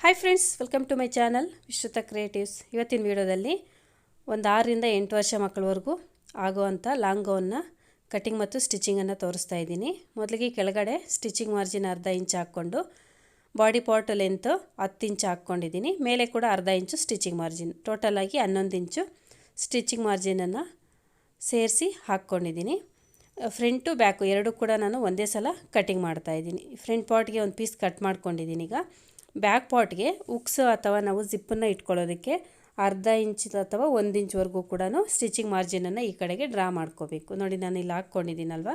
Hi friends, welcome to my channel Vishruta creatives. ಇವತ್ತಿನ ವಿಡಿಯೋದಲ್ಲಿ ಒಂದು 6 ರಿಂದ 8 ವರ್ಷ ಮಕ್ಕಳವರೆಗೂ ಆಗುವಂಥ ಲಾಂಗ್ ಗೌನ್ನ ಕಟಿಂಗ್ ಮತ್ತು ಸ್ಟಿಚಿಂಗನ್ನು ತೋರಿಸ್ತಾ ಇದ್ದೀನಿ. ಮೊದಲಿಗೆ ಕೆಳಗಡೆ ಸ್ಟಿಚಿಂಗ್ ಮಾರ್ಜಿನ್ ಅರ್ಧ ಇಂಚ್ ಹಾಕ್ಕೊಂಡು ಬಾಡಿ ಪಾರ್ಟ್ ಲೆಂತ್ 10 ಇಂಚ್ ಹಾಕ್ಕೊಂಡಿದ್ದೀನಿ. ಮೇಲೆ ಕೂಡ ಅರ್ಧ ಇಂಚು ಸ್ಟಿಚಿಂಗ್ ಮಾರ್ಜಿನ್, ಟೋಟಲಾಗಿ 11 ಇಂಚು ಸ್ಟಿಚಿಂಗ್ ಮಾರ್ಜಿನನ್ನು ಸೇರಿಸಿ ಹಾಕ್ಕೊಂಡಿದ್ದೀನಿ. ಫ್ರಂಟು ಬ್ಯಾಕು ಎರಡು ಕೂಡ ನಾನು ಒಂದೇ ಸಲ ಕಟಿಂಗ್ ಮಾಡ್ತಾಯಿದ್ದೀನಿ. ಫ್ರಂಟ್ ಪಾರ್ಟ್ಗೆ ಒಂದು ಪೀಸ್ ಕಟ್ ಮಾಡ್ಕೊಂಡಿದ್ದೀನಿ. ಈಗ ಬ್ಯಾಕ್ ಪಾರ್ಟ್ಗೆ ಉಕ್ಸ್ ಅಥವಾ ನಾವು ಜಿಪ್ಪನ್ನು ಇಟ್ಕೊಳ್ಳೋದಕ್ಕೆ ಅರ್ಧ ಇಂಚ್ ಅಥವಾ 1 ಇಂಚ್ವರೆಗೂ ಕೂಡ ಸ್ಟಿಚಿಂಗ್ ಮಾರ್ಜಿನನ್ನು ಈ ಕಡೆಗೆ ಡ್ರಾ ಮಾಡ್ಕೋಬೇಕು. ನೋಡಿ, ನಾನು ಇಲ್ಲಿ ಹಾಕ್ಕೊಂಡಿದ್ದೀನಲ್ವ,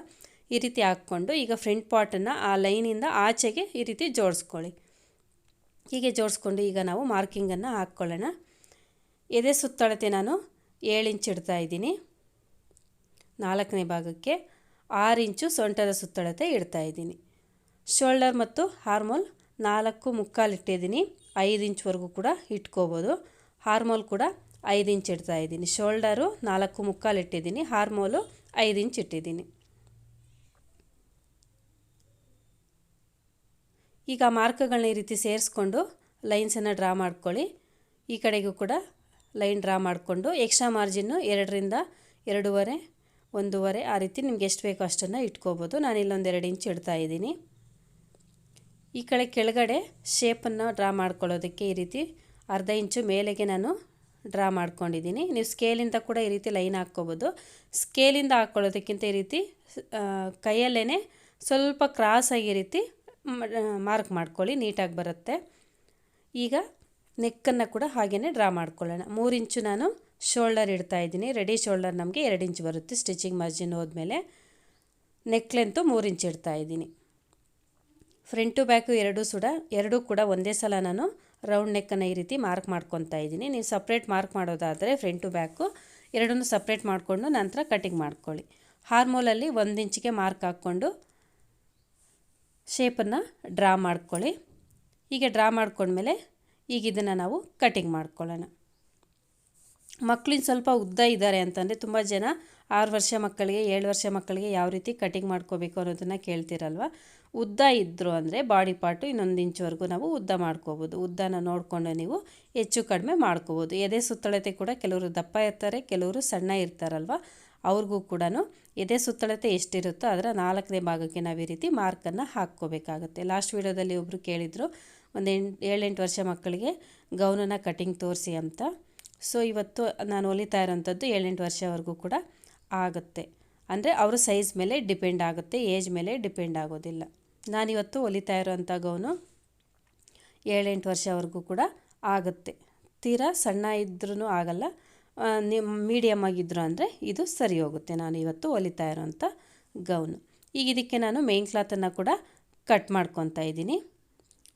ಈ ರೀತಿ ಹಾಕ್ಕೊಂಡು ಈಗ ಫ್ರಂಟ್ ಪಾರ್ಟನ್ನು ಆ ಲೈನಿಂದ ಆಚೆಗೆ ಈ ರೀತಿ ಜೋಡಿಸ್ಕೊಳ್ಳಿ. ಹೀಗೆ ಜೋಡಿಸ್ಕೊಂಡು ಈಗ ನಾವು ಮಾರ್ಕಿಂಗನ್ನು ಹಾಕ್ಕೊಳ್ಳೋಣ. ಎದೆ ಸುತ್ತಳತೆ ನಾನು 7 ಇಂಚ್ ಇಡ್ತಾ ಇದ್ದೀನಿ. 4ನೇ ಭಾಗಕ್ಕೆ 6 ಇಂಚು ಸೊಂಟದ ಸುತ್ತಳತೆ ಇಡ್ತಾ ಇದ್ದೀನಿ. ಶೋಲ್ಡರ್ ಮತ್ತು ಹಾರ್ಮೋಲ್ 4.25 ಇಟ್ಟಿದ್ದೀನಿ. 5 ಇಂಚ್ವರೆಗೂ ಕೂಡ ಇಟ್ಕೋಬೋದು. ಹಾರ್ಮೋಲ್ ಕೂಡ 5 ಇಂಚ್ ಇಡ್ತಾ ಇದ್ದೀನಿ. ಶೋಲ್ಡರು 4.25 ಇಟ್ಟಿದ್ದೀನಿ, ಹಾರ್ಮೋಲು 5 ಇಂಚ್ ಇಟ್ಟಿದ್ದೀನಿ. ಈಗ ಮಾರ್ಕ್ಗಳನ್ನ ಈ ರೀತಿ ಸೇರಿಸ್ಕೊಂಡು ಲೈನ್ಸನ್ನು ಡ್ರಾ ಮಾಡ್ಕೊಳ್ಳಿ. ಈ ಕಡೆಗೂ ಕೂಡ ಲೈನ್ ಡ್ರಾ ಮಾಡಿಕೊಂಡು ಎಕ್ಸ್ಟ್ರಾ ಮಾರ್ಜಿನ್ನು 2 ರಿಂದ 2.5, 1.5 ಆ ರೀತಿ ನಿಮ್ಗೆ ಎಷ್ಟು ಬೇಕೋ ಅಷ್ಟನ್ನು ಇಟ್ಕೋಬೋದು. ನಾನಿಲ್ಲೊಂದು 2 ಇಂಚ್ ಇಡ್ತಾ ಇದ್ದೀನಿ. ಈ ಕಡೆ ಕೆಳಗಡೆ ಶೇಪನ್ನು ಡ್ರಾ ಮಾಡ್ಕೊಳ್ಳೋದಕ್ಕೆ ಈ ರೀತಿ ಅರ್ಧ ಇಂಚು ಮೇಲೆಗೆ ನಾನು ಡ್ರಾ ಮಾಡ್ಕೊಂಡಿದ್ದೀನಿ. ನೀವು ಸ್ಕೇಲಿಂದ ಕೂಡ ಈ ರೀತಿ ಲೈನ್ ಹಾಕ್ಕೋಬೋದು. ಸ್ಕೇಲಿಂದ ಹಾಕ್ಕೊಳ್ಳೋದಕ್ಕಿಂತ ಈ ರೀತಿ ಕೈಯಲ್ಲೇ ಸ್ವಲ್ಪ ಕ್ರಾಸಾಗಿ ಈ ರೀತಿ ಮಾರ್ಕ್ ಮಾಡ್ಕೊಳ್ಳಿ, ನೀಟಾಗಿ ಬರುತ್ತೆ. ಈಗ ನೆಕ್ಕನ್ನು ಕೂಡ ಹಾಗೆಯೇ ಡ್ರಾ ಮಾಡ್ಕೊಳ್ಳೋಣ. 3 ಇಂಚು ನಾನು ಶೋಲ್ಡರ್ ಇಡ್ತಾ ಇದ್ದೀನಿ. ರೆಡಿ ಶೋಲ್ಡರ್ ನಮಗೆ 2 ಇಂಚ್ ಬರುತ್ತೆ. ಸ್ಟಿಚಿಂಗ್ ಮಾರ್ಜಿನ್ ಹೋದ್ಮೇಲೆ ನೆಕ್ ಲೆಂತು 3 ಇಂಚ್ ಇಡ್ತಾ ಇದ್ದೀನಿ. ಫ್ರಂಟು ಬ್ಯಾಕು ಎರಡೂ ಕೂಡ ಒಂದೇ ಸಲ ನಾನು ರೌಂಡ್ ನೆಕ್ಕನ್ನು ಈ ರೀತಿ ಮಾರ್ಕ್ ಮಾಡ್ಕೊತಾ ಇದ್ದೀನಿ. ನೀವು ಸಪ್ರೇಟ್ ಮಾರ್ಕ್ ಮಾಡೋದಾದರೆ ಫ್ರಂಟು ಬ್ಯಾಕು ಎರಡನ್ನೂ ಸಪ್ರೇಟ್ ಮಾಡಿಕೊಂಡು ನಂತರ ಕಟಿಂಗ್ ಮಾಡ್ಕೊಳ್ಳಿ. ಹಾರ್ಮೋಲಲ್ಲಿ 1 ಇಂಚಿಗೆ ಮಾರ್ಕ್ ಹಾಕ್ಕೊಂಡು ಶೇಪನ್ನು ಡ್ರಾ ಮಾಡ್ಕೊಳ್ಳಿ. ಹೀಗೆ ಡ್ರಾ ಮಾಡ್ಕೊಂಡ್ಮೇಲೆ ಈಗ ಇದನ್ನು ನಾವು ಕಟಿಂಗ್ ಮಾಡ್ಕೊಳ್ಳೋಣ. ಮಕ್ಕಳಿನ ಸ್ವಲ್ಪ ಉದ್ದ ಇದ್ದಾರೆ ಅಂತಂದರೆ ತುಂಬ ಜನ 6 ವರ್ಷ ಮಕ್ಕಳಿಗೆ 7 ವರ್ಷ ಮಕ್ಕಳಿಗೆ ಯಾವ ರೀತಿ ಕಟಿಂಗ್ ಮಾಡ್ಕೋಬೇಕು ಅನ್ನೋದನ್ನು ಕೇಳ್ತಿರಲ್ವ. ಉದ್ದ ಇದ್ದರು ಅಂದರೆ ಬಾಡಿ ಪಾರ್ಟು 1 ಇಂಚ್ವರೆಗೂ ನಾವು ಉದ್ದ ಮಾಡ್ಕೋಬೋದು. ಉದ್ದನ ನೋಡಿಕೊಂಡು ನೀವು ಹೆಚ್ಚು ಕಡಿಮೆ ಮಾಡ್ಕೋಬೋದು. ಎದೆ ಸುತ್ತಳತೆ ಕೂಡ ಕೆಲವರು ದಪ್ಪ ಇರ್ತಾರೆ, ಕೆಲವರು ಸಣ್ಣ ಇರ್ತಾರಲ್ವ. ಅವ್ರಿಗೂ ಕೂಡ ಎದೆ ಸುತ್ತಳತೆ ಎಷ್ಟಿರುತ್ತೋ ಅದರ 4ನೇ ಭಾಗಕ್ಕೆ ನಾವು ಈ ರೀತಿ ಮಾರ್ಕನ್ನು ಹಾಕ್ಕೋಬೇಕಾಗತ್ತೆ. ಲಾಸ್ಟ್ ವಿಡಿಯೋದಲ್ಲಿ ಒಬ್ಬರು ಕೇಳಿದರು, ಒಂದು 7-8 ವರ್ಷ ಮಕ್ಕಳಿಗೆ ಗೌನನ್ನು ಕಟಿಂಗ್ ತೋರಿಸಿ ಅಂತ. ಸೊ ಇವತ್ತು ನಾನು ಹೊಲಿತಾ ಇರೋಂಥದ್ದು 7-8 ವರ್ಷವರೆಗೂ ಕೂಡ ಆಗುತ್ತೆ. ಅಂದರೆ ಅವರ ಸೈಜ್ ಮೇಲೆ ಡಿಪೆಂಡ್ ಆಗುತ್ತೆ, ಏಜ್ ಮೇಲೆ ಡಿಪೆಂಡ್ ಆಗೋದಿಲ್ಲ. ನಾನಿವತ್ತು ಹೊಲಿತಾ ಇರೋಂಥ ಗೌನು 7-8 ವರ್ಷವರೆಗೂ ಕೂಡ ಆಗುತ್ತೆ. ತೀರಾ ಸಣ್ಣ ಇದ್ರೂ ಆಗಲ್ಲ, ಮೀಡಿಯಮ್ ಆಗಿದ್ದರು ಅಂದರೆ ಇದು ಸರಿ ಹೋಗುತ್ತೆ. ನಾನು ಇವತ್ತು ಹೊಲಿತಾ ಇರೋಂಥ ಗೌನು. ಈಗ ಇದಕ್ಕೆ ನಾನು ಮೇನ್ ಕ್ಲಾತನ್ನು ಕೂಡ ಕಟ್ ಮಾಡ್ಕೊತಾ ಇದ್ದೀನಿ.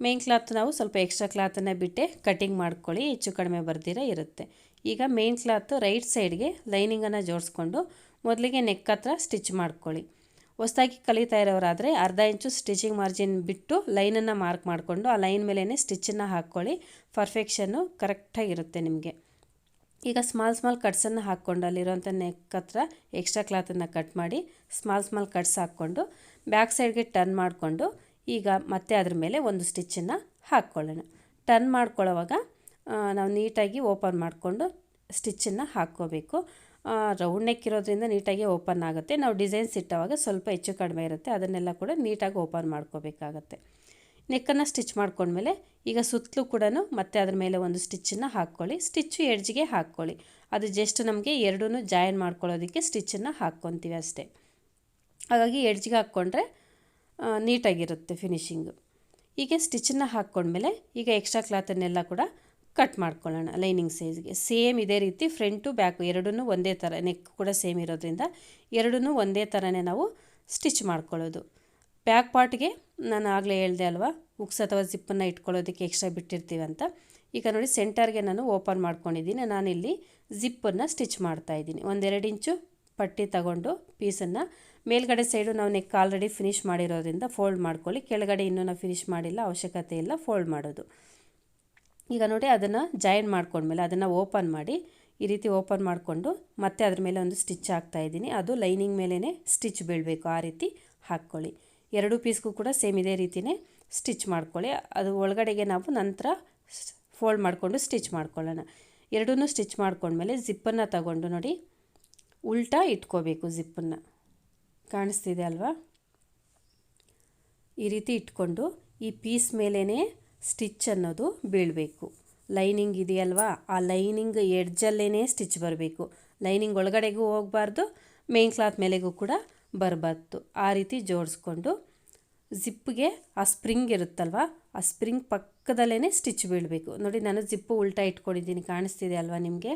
ಮೇನ್ ಕ್ಲಾತ್ ನಾವು ಸ್ವಲ್ಪ ಎಕ್ಸ್ಟ್ರಾ ಕ್ಲಾತನ್ನು ಬಿಟ್ಟೆ ಕಟಿಂಗ್ ಮಾಡ್ಕೊಳ್ಳಿ, ಹೆಚ್ಚು ಕಡಿಮೆ ಬರ್ದಿರ ಇರುತ್ತೆ. ಈಗ ಮೇನ್ ಕ್ಲಾತ್ ರೈಟ್ ಸೈಡ್ಗೆ ಲೈನಿಂಗನ್ನು ಜೋಡಿಸ್ಕೊಂಡು ಮೊದಲಿಗೆ ನೆಕ್ ಹತ್ರ ಸ್ಟಿಚ್ ಮಾಡ್ಕೊಳ್ಳಿ. ಹೊಸದಾಗಿ ಕಲಿತಾ ಇರೋರಾದರೆ ಅರ್ಧ ಇಂಚು ಸ್ಟಿಚಿಂಗ್ ಮಾರ್ಜಿನ್ ಬಿಟ್ಟು ಲೈನನ್ನು ಮಾರ್ಕ್ ಮಾಡಿಕೊಂಡು ಆ ಲೈನ್ ಮೇಲೇ ಸ್ಟಿಚ್ಚನ್ನು ಹಾಕ್ಕೊಳ್ಳಿ. ಪರ್ಫೆಕ್ಷನ್ನು ಕರೆಕ್ಟಾಗಿರುತ್ತೆ ನಿಮಗೆ. ಈಗ ಸ್ಮಾಲ್ ಕಟ್ಸನ್ನು ಹಾಕ್ಕೊಂಡು ಅಲ್ಲಿರೋಂಥ ನೆಕ್ ಹತ್ರ ಎಕ್ಸ್ಟ್ರಾ ಕ್ಲಾತನ್ನು ಕಟ್ ಮಾಡಿ ಸ್ಮಾಲ್ ಕಟ್ಸ್ ಹಾಕ್ಕೊಂಡು ಬ್ಯಾಕ್ ಸೈಡ್ಗೆ ಟರ್ನ್ ಮಾಡಿಕೊಂಡು ಈಗ ಮತ್ತೆ ಅದ್ರ ಮೇಲೆ ಒಂದು ಸ್ಟಿಚ್ಚನ್ನು ಹಾಕ್ಕೊಳ್ಳೋಣ. ಟರ್ನ್ ಮಾಡ್ಕೊಳ್ಳೋವಾಗ ನಾವು ನೀಟಾಗಿ ಓಪನ್ ಮಾಡಿಕೊಂಡು ಸ್ಟಿಚ್ಚನ್ನು ಹಾಕ್ಕೋಬೇಕು. ರೌಂಡ್ ನೆಕ್ ಇರೋದ್ರಿಂದ ನೀಟಾಗಿ ಓಪನ್ ಆಗುತ್ತೆ. ನಾವು ಡಿಸೈನ್ಸ್ ಇಟ್ಟವಾಗ ಸ್ವಲ್ಪ ಹೆಚ್ಚು ಕಡಿಮೆ ಇರುತ್ತೆ, ಅದನ್ನೆಲ್ಲ ಕೂಡ ನೀಟಾಗಿ ಓಪನ್ ಮಾಡ್ಕೋಬೇಕಾಗತ್ತೆ. ನೆಕ್ಕನ್ನು ಸ್ಟಿಚ್ ಮಾಡ್ಕೊಂಡ್ಮೇಲೆ ಈಗ ಸುತ್ತಲೂ ಕೂಡ ಮತ್ತೆ ಅದ್ರ ಮೇಲೆ ಒಂದು ಸ್ಟಿಚ್ಚನ್ನು ಹಾಕ್ಕೊಳ್ಳಿ. ಸ್ಟಿಚ್ಚು ಎಡ್ಜ್ಗೆ ಹಾಕ್ಕೊಳ್ಳಿ. ಅದು ಜಸ್ಟ್ ನಮಗೆ ಎರಡೂ ಜಾಯಿನ್ ಮಾಡ್ಕೊಳ್ಳೋದಕ್ಕೆ ಸ್ಟಿಚ್ಚನ್ನು ಹಾಕ್ಕೊತೀವಿ ಅಷ್ಟೇ. ಹಾಗಾಗಿ ಎಡ್ಜ್ಗೆ ಹಾಕ್ಕೊಂಡ್ರೆ ನೀಟಾಗಿರುತ್ತೆ ಫಿನಿಶಿಂಗು. ಹೀಗೆ ಸ್ಟಿಚ್ಚನ್ನು ಹಾಕ್ಕೊಂಡ್ಮೇಲೆ ಈಗ ಎಕ್ಸ್ಟ್ರಾ ಕ್ಲಾತನ್ನೆಲ್ಲ ಕೂಡ ಕಟ್ ಮಾಡ್ಕೊಳ್ಳೋಣ ಲೈನಿಂಗ್ ಸೈಜ್ಗೆ. ಸೇಮ್ ಇದೇ ರೀತಿ ಫ್ರಂಟು ಬ್ಯಾಕು ಎರಡೂ ಒಂದೇ ಥರ, ನೆಕ್ ಕೂಡ ಸೇಮ್ ಇರೋದ್ರಿಂದ ಎರಡೂ ಒಂದೇ ಥರನೇ ನಾವು ಸ್ಟಿಚ್ ಮಾಡ್ಕೊಳ್ಳೋದು. ಬ್ಯಾಕ್ ಪಾರ್ಟ್ಗೆ ನಾನು ಆಗಲೇ ಹೇಳಿದೆ ಅಲ್ವಾ, ಉಕ್ಸ್ ಅಥವಾ ಜಿಪ್ಪನ್ನು ಇಟ್ಕೊಳ್ಳೋದಕ್ಕೆ ಎಕ್ಸ್ಟ್ರಾ ಬಿಟ್ಟಿರ್ತೀವಿ ಅಂತ. ಈಗ ನೋಡಿ, ಸೆಂಟರ್ಗೆ ನಾನು ಓಪನ್ ಮಾಡ್ಕೊಂಡಿದ್ದೀನಿ. ನಾನಿಲ್ಲಿ ಜಿಪ್ಪನ್ನು ಸ್ಟಿಚ್ ಮಾಡ್ತಾಯಿದ್ದೀನಿ. 1-2 ಇಂಚು ಪಟ್ಟಿ ತಗೊಂಡು ಪೀಸನ್ನು ಮೇಲ್ಗಡೆ ಸೈಡು ನಾವು ನೆಕ್ ಆಲ್ರೆಡಿ ಫಿನಿಷ್ ಮಾಡಿರೋದ್ರಿಂದ ಫೋಲ್ಡ್ ಮಾಡ್ಕೊಳ್ಳಿ. ಕೆಳಗಡೆ ಇನ್ನೂ ನಾವು ಫಿನಿಷ್ ಮಾಡಿಲ್ಲ, ಅವಶ್ಯಕತೆ ಇಲ್ಲ ಫೋಲ್ಡ್ ಮಾಡೋದು. ಈಗ ನೋಡಿ, ಅದನ್ನು ಜಾಯಿನ್ ಮಾಡ್ಕೊಂಡ್ಮೇಲೆ ಅದನ್ನು ಓಪನ್ ಮಾಡಿ ಈ ರೀತಿ ಓಪನ್ ಮಾಡಿಕೊಂಡು ಮತ್ತೆ ಅದ್ರ ಮೇಲೆ ಒಂದು ಸ್ಟಿಚ್ ಹಾಕ್ತಾಯಿದ್ದೀನಿ. ಅದು ಲೈನಿಂಗ್ ಮೇಲೇ ಸ್ಟಿಚ್ ಬೀಳಬೇಕು, ಆ ರೀತಿ ಹಾಕ್ಕೊಳ್ಳಿ. 2 ಪೀಸ್ಗೂ ಕೂಡ ಸೇಮ್ ಇದೇ ರೀತಿಯೇ ಸ್ಟಿಚ್ ಮಾಡ್ಕೊಳ್ಳಿ. ಅದು ಒಳಗಡೆಗೆ ನಾವು ನಂತರ ಫೋಲ್ಡ್ ಮಾಡಿಕೊಂಡು ಸ್ಟಿಚ್ ಮಾಡ್ಕೊಳ್ಳೋಣ. ಎರಡನ್ನೂ ಸ್ಟಿಚ್ ಮಾಡ್ಕೊಂಡ್ಮೇಲೆ ಜಿಪ್ಪನ್ನು ತಗೊಂಡು ನೋಡಿ ಉಲ್ಟಾ ಇಟ್ಕೋಬೇಕು. ಜಿಪ್ಪನ್ನು ಕಾಣಿಸ್ತಿದೆ ಅಲ್ವಾ? ಈ ರೀತಿ ಇಟ್ಕೊಂಡು ಈ ಪೀಸ್ ಮೇಲೇ ಸ್ಟಿಚ್ ಅನ್ನೋದು ಬೀಳಬೇಕು. ಲೈನಿಂಗ್ ಇದೆಯಲ್ವಾ, ಆ ಲೈನಿಂಗ್ ಎಡ್ಜಲ್ಲೇ ಸ್ಟಿಚ್ ಬರಬೇಕು. ಲೈನಿಂಗ್ ಒಳಗಡೆಗೂ ಹೋಗಬಾರ್ದು, ಮೇನ್ ಕ್ಲಾತ್ ಮೇಲೆಗೂ ಕೂಡ ಬರಬಾರ್ದು. ಆ ರೀತಿ ಜೋಡಿಸ್ಕೊಂಡು ಜಿಪ್ಪಿಗೆ ಆ ಸ್ಪ್ರಿಂಗ್ ಇರುತ್ತಲ್ವ, ಆ ಸ್ಪ್ರಿಂಗ್ ಪಕ್ಕದಲ್ಲೇ ಸ್ಟಿಚ್ ಬೀಳಬೇಕು. ನೋಡಿ ನಾನು ಜಿಪ್ಪು ಉಲ್ಟಾ ಇಟ್ಕೊಂಡಿದ್ದೀನಿ, ಕಾಣಿಸ್ತಿದೆ ಅಲ್ವಾ ನಿಮಗೆ?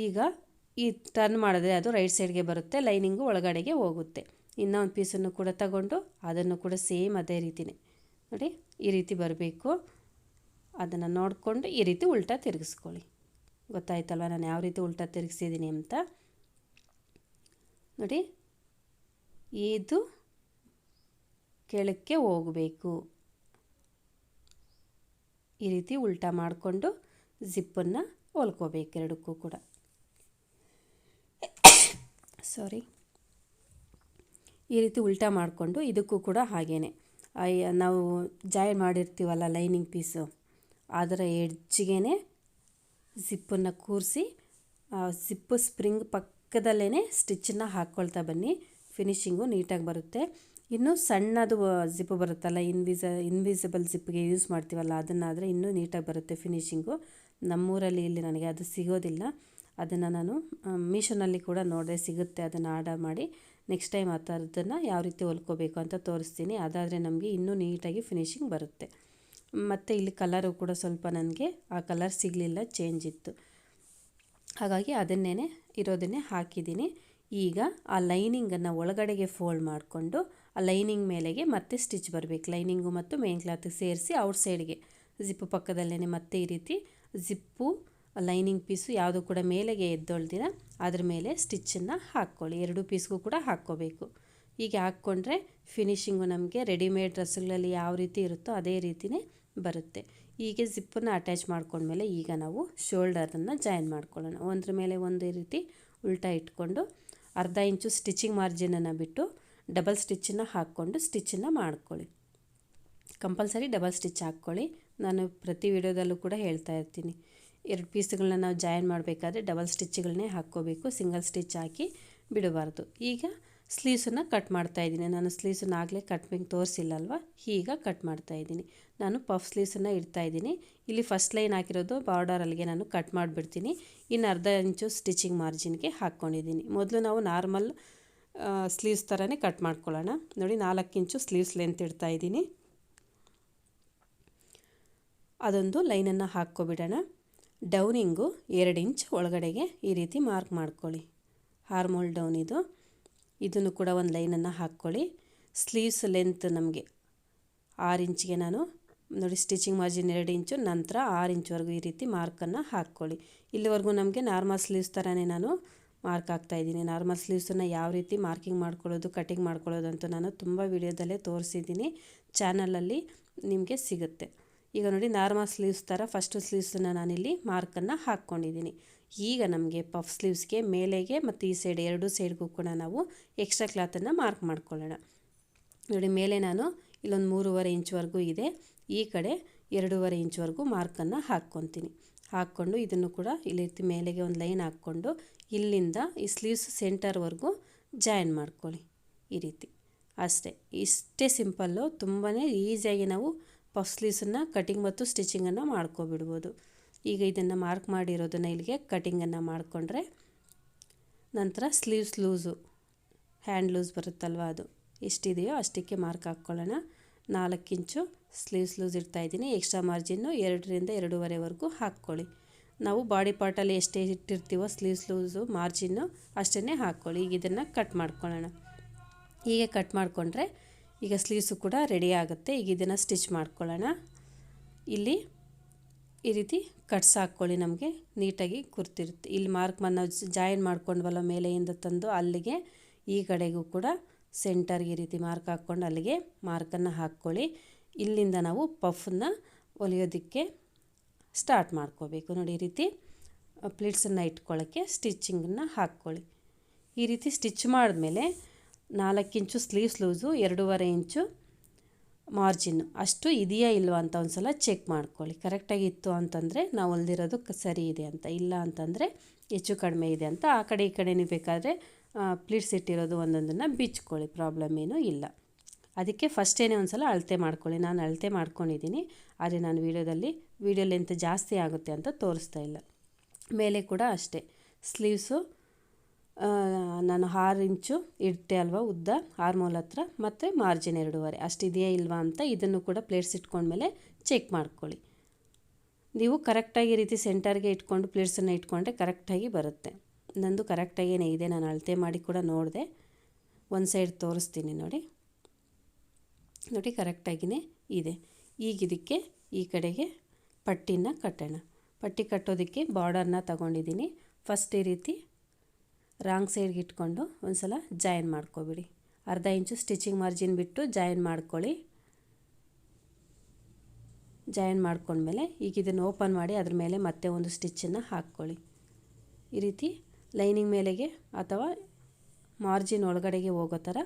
ಈಗ ಈ ಟರ್ನ್ ಮಾಡಿದ್ರೆ ಅದು ರೈಟ್ ಸೈಡ್ಗೆ ಬರುತ್ತೆ, ಲೈನಿಂಗು ಒಳಗಡೆಗೆ ಹೋಗುತ್ತೆ. ಇನ್ನೊಂದು ಪೀಸನ್ನು ಕೂಡ ತಗೊಂಡು ಅದನ್ನು ಕೂಡ ಸೇಮ್ ಅದೇ ರೀತಿಯೇ ನೋಡಿ ಈ ರೀತಿ ಬರಬೇಕು. ಅದನ್ನು ನೋಡಿಕೊಂಡು ಈ ರೀತಿ ಉಲ್ಟಾ ತಿರುಗಿಸ್ಕೊಳ್ಳಿ. ಗೊತ್ತಾಯ್ತಲ್ವ ನಾನು ಯಾವ ರೀತಿ ಉಲ್ಟಾ ತಿರುಗಿಸಿದ್ದೀನಿ ಅಂತ? ನೋಡಿ ಇದು ಕೆಳಕ್ಕೆ ಹೋಗಬೇಕು. ಈ ರೀತಿ ಉಲ್ಟಾ ಮಾಡಿಕೊಂಡು ಜಿಪ್ಪನ್ನು ಹೊಲ್ಕೋಬೇಕು ಎರಡಕ್ಕೂ ಕೂಡ. ಈ ರೀತಿ ಉಲ್ಟಾ ಮಾಡಿಕೊಂಡು ಇದಕ್ಕೂ ಕೂಡ ಹಾಗೇ ನಾವು ಜಾಯಿನ್ ಮಾಡಿರ್ತೀವಲ್ಲ ಲೈನಿಂಗ್ ಪೀಸು, ಅದರ ಎಡ್ಜ್ಗೆ ಜಿಪ್ಪನ್ನು ಕೂರಿಸಿ ಜಿಪ್ಪು ಸ್ಪ್ರಿಂಗ್ ಪಕ್ಕದಲ್ಲೇ ಸ್ಟಿಚ್ಚನ್ನು ಹಾಕ್ಕೊಳ್ತಾ ಬನ್ನಿ. ಫಿನಿಶಿಂಗು ನೀಟಾಗಿ ಬರುತ್ತೆ. ಇನ್ನೂ ಸಣ್ಣದು ಜಿಪ್ಪು ಬರುತ್ತಲ್ಲ, ಇನ್ವಿಸಿಬಲ್ ಜಿಪ್ಪಿಗೆ ಯೂಸ್ ಮಾಡ್ತೀವಲ್ಲ, ಅದನ್ನಾದರೆ ಇನ್ನೂ ನೀಟಾಗಿ ಬರುತ್ತೆ ಫಿನಿಶಿಂಗು. ನಮ್ಮೂರಲ್ಲಿ ಇಲ್ಲಿ ನನಗೆ ಅದು ಸಿಗೋದಿಲ್ಲ. ಅದನ್ನು ನಾನು ಮೀಶೋನಲ್ಲಿ ಕೂಡ ನೋಡಿದೆ, ಸಿಗುತ್ತೆ. ಅದನ್ನು ಆರ್ಡರ್ ಮಾಡಿ ನೆಕ್ಸ್ಟ್ ಟೈಮ್ ಆ ಥರದನ್ನು ಯಾವ ರೀತಿ ಹೊಲ್ಕೋಬೇಕು ಅಂತ ತೋರಿಸ್ತೀನಿ. ಅದಾದರೆ ನಮಗೆ ಇನ್ನೂ ನೀಟಾಗಿ ಫಿನಿಶಿಂಗ್ ಬರುತ್ತೆ. ಮತ್ತು ಇಲ್ಲಿ ಕಲರು ಕೂಡ ಸ್ವಲ್ಪ ನನಗೆ ಆ ಕಲರ್ ಸಿಗಲಿಲ್ಲ, ಚೇಂಜ್ ಇತ್ತು. ಹಾಗಾಗಿ ಅದನ್ನೇ ಇರೋದನ್ನೇ ಹಾಕಿದ್ದೀನಿ. ಈಗ ಆ ಲೈನಿಂಗನ್ನು ಒಳಗಡೆಗೆ ಫೋಲ್ಡ್ ಮಾಡಿಕೊಂಡು ಆ ಲೈನಿಂಗ್ ಮೇಲೆಗೆ ಮತ್ತೆ ಸ್ಟಿಚ್ ಬರಬೇಕು. ಲೈನಿಂಗು ಮತ್ತು ಮೇನ್ ಕ್ಲಾತಿಗೆ ಸೇರಿಸಿ ಔಟ್ಸೈಡ್ಗೆ ಜಿಪ್ಪು ಪಕ್ಕದಲ್ಲೇ ಮತ್ತೆ ಈ ರೀತಿ ಜಿಪ್ಪು ಲೈನಿಂಗ್ ಪೀಸು ಯಾವುದು ಕೂಡ ಮೇಲೆಗೆ ಎದ್ದೊಳ್ದಿರ ಅದ್ರ ಮೇಲೆ ಸ್ಟಿಚ್ಚನ್ನು ಹಾಕ್ಕೊಳ್ಳಿ. ಎರಡು ಪೀಸ್ಗೂ ಕೂಡ ಹಾಕ್ಕೋಬೇಕು. ಹೀಗೆ ಹಾಕ್ಕೊಂಡ್ರೆ ಫಿನಿಶಿಂಗು ನಮಗೆ ರೆಡಿಮೇಡ್ ಡ್ರೆಸ್ಗಳಲ್ಲಿ ಯಾವ ರೀತಿ ಇರುತ್ತೋ ಅದೇ ರೀತಿಯೇ ಬರುತ್ತೆ. ಹೀಗೆ ಜಿಪ್ಪನ್ನು ಅಟ್ಯಾಚ್ ಮಾಡ್ಕೊಂಡ್ಮೇಲೆ ಈಗ ನಾವು ಶೋಲ್ಡರನ್ನು ಜಾಯಿನ್ ಮಾಡ್ಕೊಳ್ಳೋಣ. ಒಂದ್ರ ಮೇಲೆ ಒಂದು ರೀತಿ ಉಲ್ಟಾ ಇಟ್ಕೊಂಡು ಅರ್ಧ ಇಂಚು ಸ್ಟಿಚಿಂಗ್ ಮಾರ್ಜಿನನ್ನು ಬಿಟ್ಟು ಡಬಲ್ ಸ್ಟಿಚ್ಚನ್ನು ಹಾಕ್ಕೊಂಡು ಸ್ಟಿಚ್ಚನ್ನು ಮಾಡ್ಕೊಳ್ಳಿ. ಕಂಪಲ್ಸರಿ ಡಬಲ್ ಸ್ಟಿಚ್ ಹಾಕ್ಕೊಳ್ಳಿ. ನಾನು ಪ್ರತಿ ವಿಡಿಯೋದಲ್ಲೂ ಕೂಡ ಹೇಳ್ತಾ ಇರ್ತೀನಿ, ಎರಡು ಪೀಸ್ಗಳನ್ನ ನಾವು ಜಾಯಿನ್ ಮಾಡಬೇಕಾದ್ರೆ ಡಬಲ್ ಸ್ಟಿಚ್ಗಳನ್ನೇ ಹಾಕ್ಕೋಬೇಕು, ಸಿಂಗಲ್ ಸ್ಟಿಚ್ ಹಾಕಿ ಬಿಡಬಾರ್ದು. ಈಗ ಸ್ಲೀವ್ಸನ್ನು ಕಟ್ ಮಾಡ್ತಾಯಿದ್ದೀನಿ. ನಾನು ಸ್ಲೀವ್ಸನ್ನು ಆಗಲೇ ಕಟ್ಬಿಂಗ್ ತೋರಿಸಿಲ್ಲ ಅಲ್ವಾ, ಈಗ ಕಟ್ ಮಾಡ್ತಾಯಿದ್ದೀನಿ. ನಾನು ಪಫ್ ಸ್ಲೀವ್ಸನ್ನು ಇಡ್ತಾಯಿದ್ದೀನಿ. ಇಲ್ಲಿ ಫಸ್ಟ್ ಲೈನ್ ಹಾಕಿರೋದು ಬಾರ್ಡರ್ ಅಲ್ಲಿಗೆ ನಾನು ಕಟ್ ಮಾಡಿಬಿಡ್ತೀನಿ. ಇನ್ನು ಅರ್ಧ ಇಂಚು ಸ್ಟಿಚಿಂಗ್ ಮಾರ್ಜಿನ್ಗೆ ಹಾಕ್ಕೊಂಡಿದ್ದೀನಿ. ಮೊದಲು ನಾವು ನಾರ್ಮಲ್ ಸ್ಲೀವ್ಸ್ ಥರನೇ ಕಟ್ ಮಾಡ್ಕೊಳ್ಳೋಣ. ನೋಡಿ 4 ಇಂಚು ಸ್ಲೀವ್ಸ್ ಲೆಂತ್ ಇಡ್ತಾಯಿದ್ದೀನಿ. ಅದೊಂದು ಲೈನನ್ನು ಹಾಕ್ಕೊಬಿಡೋಣ. ಡೌನಿಂಗು 2 ಇಂಚ್ ಒಳಗಡೆಗೆ ಈ ರೀತಿ ಮಾರ್ಕ್ ಮಾಡ್ಕೊಳ್ಳಿ. ಹಾರ್ಮೋಲ್ ಡೌನ್ ಇದನ್ನು ಕೂಡ ಒಂದು ಲೈನನ್ನು ಹಾಕ್ಕೊಳ್ಳಿ. ಸ್ಲೀವ್ಸ್ ಲೆಂತ್ ನಮಗೆ 6 ಇಂಚಿಗೆ ನಾನು ನೋಡಿ ಸ್ಟಿಚಿಂಗ್ ಮಾರ್ಜಿನ್ 2 ಇಂಚು, ನಂತರ 6 ಇಂಚ್ವರೆಗೂ ಈ ರೀತಿ ಮಾರ್ಕನ್ನು ಹಾಕ್ಕೊಳ್ಳಿ. ಇಲ್ಲಿವರೆಗೂ ನಮಗೆ ನಾರ್ಮಲ್ ಸ್ಲೀವ್ಸ್ ಥರನೇ ನಾನು ಮಾರ್ಕ್ ಹಾಕ್ತಾಯಿದ್ದೀನಿ. ನಾರ್ಮಲ್ ಸ್ಲೀವ್ಸನ್ನು ಯಾವ ರೀತಿ ಮಾರ್ಕಿಂಗ್ ಮಾಡ್ಕೊಳ್ಳೋದು, ಕಟಿಂಗ್ ಮಾಡ್ಕೊಳ್ಳೋದು ಅಂತ ನಾನು ತುಂಬ ವಿಡಿಯೋದಲ್ಲೇ ತೋರಿಸಿದ್ದೀನಿ, ಚಾನಲಲ್ಲಿ ನಿಮಗೆ ಸಿಗುತ್ತೆ. ಈಗ ನೋಡಿ ನಾರ್ಮಲ್ ಸ್ಲೀವ್ಸ್ ಥರ ಫಸ್ಟ್ ಸ್ಲೀವ್ಸನ್ನು ನಾನಿಲ್ಲಿ ಮಾರ್ಕನ್ನು ಹಾಕ್ಕೊಂಡಿದ್ದೀನಿ. ಈಗ ನಮಗೆ ಪಫ್ ಸ್ಲೀವ್ಸ್ಗೆ ಮೇಲೆಗೆ ಮತ್ತು ಈ ಸೈಡ್ ಎರಡು ಸೈಡ್ಗೂ ಕೂಡ ನಾವು ಎಕ್ಸ್ಟ್ರಾ ಕ್ಲಾತನ್ನು ಮಾರ್ಕ್ ಮಾಡ್ಕೊಳ್ಳೋಣ. ನೋಡಿ ಮೇಲೆ ನಾನು ಇಲ್ಲೊಂದು 3.5 ಇಂಚ್ವರೆಗೂ ಇದೆ, ಈ ಕಡೆ 2.5 ಇಂಚ್ವರೆಗೂ ಮಾರ್ಕನ್ನು ಹಾಕ್ಕೊತೀನಿ. ಹಾಕ್ಕೊಂಡು ಇದನ್ನು ಕೂಡ ಇಲ್ಲಿ ರೀತಿ ಮೇಲೆಗೆ ಒಂದು ಲೈನ್ ಹಾಕ್ಕೊಂಡು ಇಲ್ಲಿಂದ ಈ ಸ್ಲೀವ್ಸ್ ಸೆಂಟರ್ವರೆಗೂ ಜಾಯಿನ್ ಮಾಡ್ಕೊಳ್ಳಿ. ಈ ರೀತಿ ಅಷ್ಟೇ, ಇಷ್ಟೇ ಸಿಂಪಲ್ಲು. ತುಂಬಾ ಈಸಿಯಾಗಿ ನಾವು ಪಫ್ ಸ್ಲೀವ್ಸನ್ನು ಕಟಿಂಗ್ ಮತ್ತು ಸ್ಟಿಚಿಂಗನ್ನು ಮಾಡ್ಕೊಬಿಡ್ಬೋದು. ಈಗ ಇದನ್ನು ಮಾರ್ಕ್ ಮಾಡಿರೋದನ್ನು ಇಲ್ಲಿಗೆ ಕಟಿಂಗನ್ನು ಮಾಡಿಕೊಂಡ್ರೆ ನಂತರ ಸ್ಲೀವ್ಸ್ ಲೂಸು ಹ್ಯಾಂಡ್ ಲೂಸ್ ಬರುತ್ತಲ್ವ, ಅದು ಎಷ್ಟಿದೆಯೋ ಅಷ್ಟಕ್ಕೆ ಮಾರ್ಕ್ ಹಾಕ್ಕೊಳ್ಳೋಣ. 4 ಇಂಚು ಸ್ಲೀವ್ಸ್ ಲೂಸ್ ಇಡ್ತಾಯಿದ್ದೀನಿ. ಎಕ್ಸ್ಟ್ರಾ ಮಾರ್ಜಿನ್ನು 2ರಿಂದ 2.5ವರೆಗೂ ಹಾಕ್ಕೊಳ್ಳಿ. ನಾವು ಬಾಡಿ ಪಾರ್ಟಲ್ಲಿ ಎಷ್ಟೇ ಇಟ್ಟಿರ್ತೀವೋ ಸ್ಲೀವ್ಸ್ ಲೂಸು ಮಾರ್ಜಿನ್ನು ಅಷ್ಟೇ ಹಾಕ್ಕೊಳ್ಳಿ. ಈಗ ಇದನ್ನು ಕಟ್ ಮಾಡ್ಕೊಳ್ಳೋಣ. ಹೀಗೆ ಕಟ್ ಮಾಡಿಕೊಂಡ್ರೆ ಈಗ ಸ್ಲೀವ್ಸು ಕೂಡ ರೆಡಿ ಆಗುತ್ತೆ. ಈಗ ಇದನ್ನು ಸ್ಟಿಚ್ ಮಾಡ್ಕೊಳ್ಳೋಣ. ಇಲ್ಲಿ ಈ ರೀತಿ ಕಟ್ಸ್ ಹಾಕ್ಕೊಳ್ಳಿ, ನಮಗೆ ನೀಟಾಗಿ ಕುರ್ತಿರುತ್ತೆ. ಇಲ್ಲಿ ಮಾರ್ಕ್ ನಾವು ಜಾಯಿನ್ ಮಾಡ್ಕೊಂಡ್ವಲ್ಲ ಮೇಲೆಯಿಂದ ತಂದು ಅಲ್ಲಿಗೆ ಈ ಕಡೆಗೂ ಕೂಡ ಸೆಂಟರ್ಗೆ ಈ ರೀತಿ ಮಾರ್ಕ್ ಹಾಕ್ಕೊಂಡು ಅಲ್ಲಿಗೆ ಮಾರ್ಕನ್ನು ಹಾಕ್ಕೊಳ್ಳಿ. ಇಲ್ಲಿಂದ ನಾವು ಪಫನ್ನು ಹೊಲಿಯೋದಕ್ಕೆ ಸ್ಟಾರ್ಟ್ ಮಾಡ್ಕೋಬೇಕು. ನೋಡಿ ಈ ರೀತಿ ಪ್ಲೀಟ್ಸನ್ನು ಇಟ್ಕೊಳ್ಳೋಕ್ಕೆ ಸ್ಟಿಚಿಂಗನ್ನು ಹಾಕ್ಕೊಳ್ಳಿ. ಈ ರೀತಿ ಸ್ಟಿಚ್ ಮಾಡಿದ್ಮೇಲೆ 4 ಇಂಚು ಸ್ಲೀವ್ಸ್ ಲೂಸು, 2.5 ಇಂಚು ಮಾರ್ಜಿನ್ನು ಅಷ್ಟು ಇದೆಯಾ ಇಲ್ವಾ ಅಂತ ಒಂದು ಸಲ ಚೆಕ್ ಮಾಡ್ಕೊಳ್ಳಿ. ಕರೆಕ್ಟಾಗಿ ಇತ್ತು ಅಂತಂದರೆ ನಾವು ಹೊಲ್ದಿರೋದು ಸರಿ ಇದೆ ಅಂತ, ಇಲ್ಲ ಅಂತಂದರೆ ಹೆಚ್ಚು ಕಡಿಮೆ ಇದೆ ಅಂತ ಆ ಕಡೆ ಈ ಕಡೆ ನೀವು ಬೇಕಾದರೆ ಪ್ಲೀಟ್ಸ್ ಇಟ್ಟಿರೋದು ಒಂದೊಂದನ್ನು ಬಿಚ್ಕೊಳ್ಳಿ, ಪ್ರಾಬ್ಲಮ್ ಏನೂ ಇಲ್ಲ. ಅದಕ್ಕೆ ಫಸ್ಟೇನೆ ಒಂದು ಸಲ ಅಳತೆ ಮಾಡ್ಕೊಳ್ಳಿ. ನಾನು ಅಳತೆ ಮಾಡ್ಕೊಂಡಿದ್ದೀನಿ, ಆದರೆ ನಾನು ವೀಡಿಯೋ ಲೆಂತ್ ಜಾಸ್ತಿ ಆಗುತ್ತೆ ಅಂತ ತೋರಿಸ್ತಾ ಇಲ್ಲ. ಮೇಲೆ ಕೂಡ ಅಷ್ಟೇ, ಸ್ಲೀವ್ಸು ನಾನು 6 ಇಂಚು ಇಡ್ತೆ ಅಲ್ವಾ ಉದ್ದ, ಆರ್ಮೋಲ್ ಹತ್ರ, ಮತ್ತು ಮಾರ್ಜಿನ್ 2.5 ಅಷ್ಟಿದೆಯಾ ಇಲ್ವಾ ಅಂತ ಇದನ್ನು ಕೂಡ ಪ್ಲೇಟ್ಸ್ ಇಟ್ಕೊಂಡ್ಮೇಲೆ ಚೆಕ್ ಮಾಡ್ಕೊಳ್ಳಿ. ನೀವು ಕರೆಕ್ಟಾಗಿ ಈ ರೀತಿ ಸೆಂಟರ್ಗೆ ಇಟ್ಕೊಂಡು ಪ್ಲೇಟ್ಸನ್ನು ಇಟ್ಕೊಂಡ್ರೆ ಕರೆಕ್ಟಾಗಿ ಬರುತ್ತೆ. ನಂದು ಕರೆಕ್ಟಾಗೇ ಇದೆ, ನಾನು ಅಳತೆ ಮಾಡಿ ಕೂಡ ನೋಡಿದೆ. ಒಂದು ಸೈಡ್ ತೋರಿಸ್ತೀನಿ ನೋಡಿ ಕರೆಕ್ಟಾಗಿಯೇ ಇದೆ. ಈಗ ಇದಕ್ಕೆ ಈ ಕಡೆಗೆ ಪಟ್ಟಿನ ಕಟ್ಟೋಣ. ಪಟ್ಟಿ ಕಟ್ಟೋದಕ್ಕೆ ಬಾರ್ಡರ್ನ ತಗೊಂಡಿದ್ದೀನಿ. ಫಸ್ಟ್ ಈ ರೀತಿ ರಾಂಗ್ ಸೈಡ್ಗೆ ಇಟ್ಕೊಂಡು ಒಂದು ಸಲ ಜಾಯಿನ್ ಮಾಡ್ಕೊಬಿಡಿ. ಅರ್ಧ ಇಂಚು ಸ್ಟಿಚಿಂಗ್ ಮಾರ್ಜಿನ್ ಬಿಟ್ಟು ಜಾಯಿನ್ ಮಾಡ್ಕೊಳ್ಳಿ. ಜಾಯಿನ್ ಮಾಡ್ಕೊಂಡ್ಮೇಲೆ ಈಗ ಇದನ್ನು ಓಪನ್ ಮಾಡಿ ಅದ್ರ ಮೇಲೆ ಮತ್ತೆ ಒಂದು ಸ್ಟಿಚ್ಚನ್ನು ಹಾಕ್ಕೊಳ್ಳಿ. ಈ ರೀತಿ ಲೈನಿಂಗ್ ಮೇಲೆಗೆ ಅಥವಾ ಮಾರ್ಜಿನ್ ಒಳಗಡೆಗೆ ಹೋಗೋ ಥರ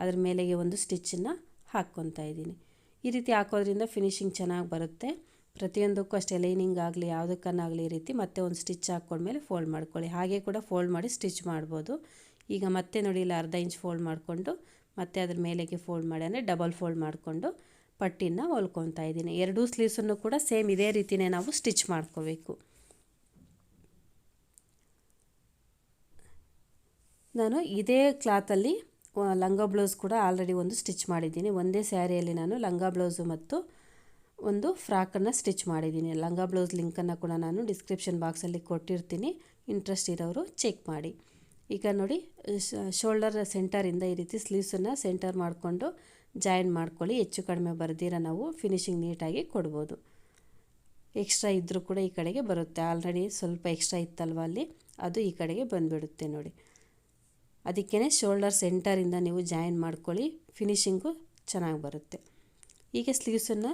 ಅದ್ರ ಮೇಲೆಗೆ ಒಂದು ಸ್ಟಿಚ್ಚನ್ನು ಹಾಕ್ಕೊತಾ ಇದ್ದೀನಿ. ಈ ರೀತಿ ಹಾಕೋದ್ರಿಂದ ಫಿನಿಶಿಂಗ್ ಚೆನ್ನಾಗಿ ಬರುತ್ತೆ. ಪ್ರತಿಯೊಂದಕ್ಕೂ ಅಷ್ಟೇ, ಲೈನಿಂಗ್ ಆಗಲಿ ಯಾವುದಕ್ಕನ್ನಾಗಲಿ ಈ ರೀತಿ ಮತ್ತೆ ಒಂದು ಸ್ಟಿಚ್ ಹಾಕ್ಕೊಂಡ್ಮೇಲೆ ಫೋಲ್ಡ್ ಮಾಡ್ಕೊಳ್ಳಿ. ಹಾಗೆ ಕೂಡ ಫೋಲ್ಡ್ ಮಾಡಿ ಸ್ಟಿಚ್ ಮಾಡ್ಬೋದು. ಈಗ ಮತ್ತೆ ನೋಡಿ ಇಲ್ಲ ಅರ್ಧ ಇಂಚ್ ಫೋಲ್ಡ್ ಮಾಡಿಕೊಂಡು ಮತ್ತೆ ಅದ್ರ ಮೇಲೆಗೆ ಫೋಲ್ಡ್ ಮಾಡಿ, ಅಂದರೆ ಡಬಲ್ ಫೋಲ್ಡ್ ಮಾಡಿಕೊಂಡು ಪಟ್ಟಿನ ಹೊಲ್ಕೊತಾ ಇದ್ದೀನಿ. ಎರಡೂ ಸ್ಲೀವ್ಸನ್ನು ಕೂಡ ಸೇಮ್ ಇದೇ ರೀತಿಯೇ ನಾವು ಸ್ಟಿಚ್ ಮಾಡ್ಕೋಬೇಕು. ನಾನು ಇದೇ ಕ್ಲಾತಲ್ಲಿ ಲಂಗ ಬ್ಲೌಸ್ ಕೂಡ ಆಲ್ರೆಡಿ ಒಂದು ಸ್ಟಿಚ್ ಮಾಡಿದ್ದೀನಿ. ಒಂದೇ ಸ್ಯಾರಿಯಲ್ಲಿ ನಾನು ಲಂಗ ಬ್ಲೌಸು ಮತ್ತು ಒಂದು ಫ್ರಾಕನ್ನು ಸ್ಟಿಚ್ ಮಾಡಿದ್ದೀನಿ. ಲಂಗ ಬ್ಲೌಸ್ ಲಿಂಕನ್ನು ಕೂಡ ನಾನು ಡಿಸ್ಕ್ರಿಪ್ಷನ್ ಬಾಕ್ಸಲ್ಲಿ ಕೊಟ್ಟಿರ್ತೀನಿ, ಇಂಟ್ರೆಸ್ಟ್ ಇರೋರು ಚೆಕ್ ಮಾಡಿ. ಈಗ ನೋಡಿ ಶೋಲ್ಡರ್ ಸೆಂಟರಿಂದ ಈ ರೀತಿ ಸ್ಲೀವ್ಸನ್ನು ಸೆಂಟರ್ ಮಾಡಿಕೊಂಡು ಜಾಯಿನ್ ಮಾಡ್ಕೊಳ್ಳಿ. ಹೆಚ್ಚು ಕಡಿಮೆ ಬರ್ದಿರ ನಾವು ಫಿನಿಶಿಂಗ್ ನೀಟಾಗಿ ಕೊಡ್ಬೋದು. ಎಕ್ಸ್ಟ್ರಾ ಇದ್ದರೂ ಕೂಡ ಈ ಕಡೆಗೆ ಬರುತ್ತೆ. ಆಲ್ರೆಡಿ ಸ್ವಲ್ಪ ಎಕ್ಸ್ಟ್ರಾ ಇತ್ತಲ್ವ ಅಲ್ಲಿ, ಅದು ಈ ಕಡೆಗೆ ಬಂದುಬಿಡುತ್ತೆ ನೋಡಿ. ಅದಕ್ಕೇ ಶೋಲ್ಡರ್ ಸೆಂಟರಿಂದ ನೀವು ಜಾಯಿನ್ ಮಾಡ್ಕೊಳ್ಳಿ, ಫಿನಿಶಿಂಗು ಚೆನ್ನಾಗಿ ಬರುತ್ತೆ. ಈಗ ಸ್ಲೀವ್ಸನ್ನು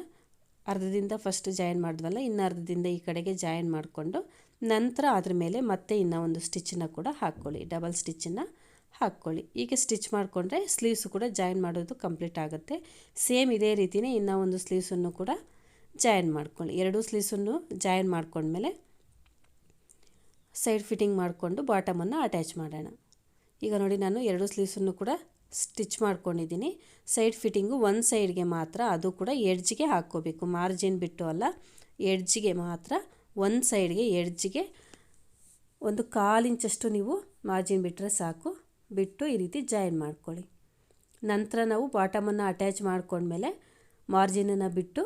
ಅರ್ಧದಿಂದ ಫಸ್ಟ್ ಜಾಯಿನ್ ಮಾಡಿದ್ವಲ್ಲ, ಇನ್ನು ಅರ್ಧದಿಂದ ಈ ಕಡೆಗೆ ಜಾಯಿನ್ ಮಾಡಿಕೊಂಡು ನಂತರ ಅದ್ರ ಮೇಲೆ ಮತ್ತೆ ಇನ್ನೂ ಒಂದು ಸ್ಟಿಚ್ಚನ್ನು ಕೂಡ ಹಾಕ್ಕೊಳ್ಳಿ, ಡಬಲ್ ಸ್ಟಿಚ್ಚನ್ನು ಹಾಕ್ಕೊಳ್ಳಿ. ಈಗ ಸ್ಟಿಚ್ ಮಾಡಿಕೊಂಡ್ರೆ ಸ್ಲೀವ್ಸು ಕೂಡ ಜಾಯಿನ್ ಮಾಡೋದು ಕಂಪ್ಲೀಟ್ ಆಗುತ್ತೆ. ಸೇಮ್ ಇದೇ ರೀತಿಯೇ ಇನ್ನೂ ಒಂದು ಸ್ಲೀವ್ಸನ್ನು ಕೂಡ ಜಾಯಿನ್ ಮಾಡ್ಕೊಳ್ಳಿ. ಎರಡೂ ಸ್ಲೀವ್ಸನ್ನು ಜಾಯಿನ್ ಮಾಡ್ಕೊಂಡ್ಮೇಲೆ ಸೈಡ್ ಫಿಟ್ಟಿಂಗ್ ಮಾಡಿಕೊಂಡು ಬಾಟಮನ್ನು ಅಟ್ಯಾಚ್ ಮಾಡೋಣ. ಈಗ ನೋಡಿ ನಾನು ಎರಡೂ ಸ್ಲೀವ್ಸನ್ನು ಕೂಡ ಸ್ಟಿಚ್ ಮಾಡ್ಕೊಂಡಿದ್ದೀನಿ. ಸೈಡ್ ಫಿಟ್ಟಿಂಗು ಒಂದು ಸೈಡ್ಗೆ ಮಾತ್ರ, ಅದು ಕೂಡ ಎಡ್ಜ್ಗೆ ಹಾಕ್ಕೋಬೇಕು, ಮಾರ್ಜಿನ್ ಬಿಟ್ಟು ಅಲ್ಲ, ಎಡ್ಜ್ಗೆ ಮಾತ್ರ. ಒಂದು ಸೈಡ್ಗೆ ಎಡ್ಜ್ಗೆ 1/4 ಇಂಚಷ್ಟು ನೀವು ಮಾರ್ಜಿನ್ ಬಿಟ್ಟರೆ ಸಾಕು. ಬಿಟ್ಟು ಈ ರೀತಿ ಜಾಯಿನ್ ಮಾಡ್ಕೊಳ್ಳಿ. ನಂತರ ನಾವು ಬಾಟಮನ್ನು ಅಟ್ಯಾಚ್ ಮಾಡ್ಕೊಂಡ್ಮೇಲೆ ಮಾರ್ಜಿನನ್ನು ಬಿಟ್ಟು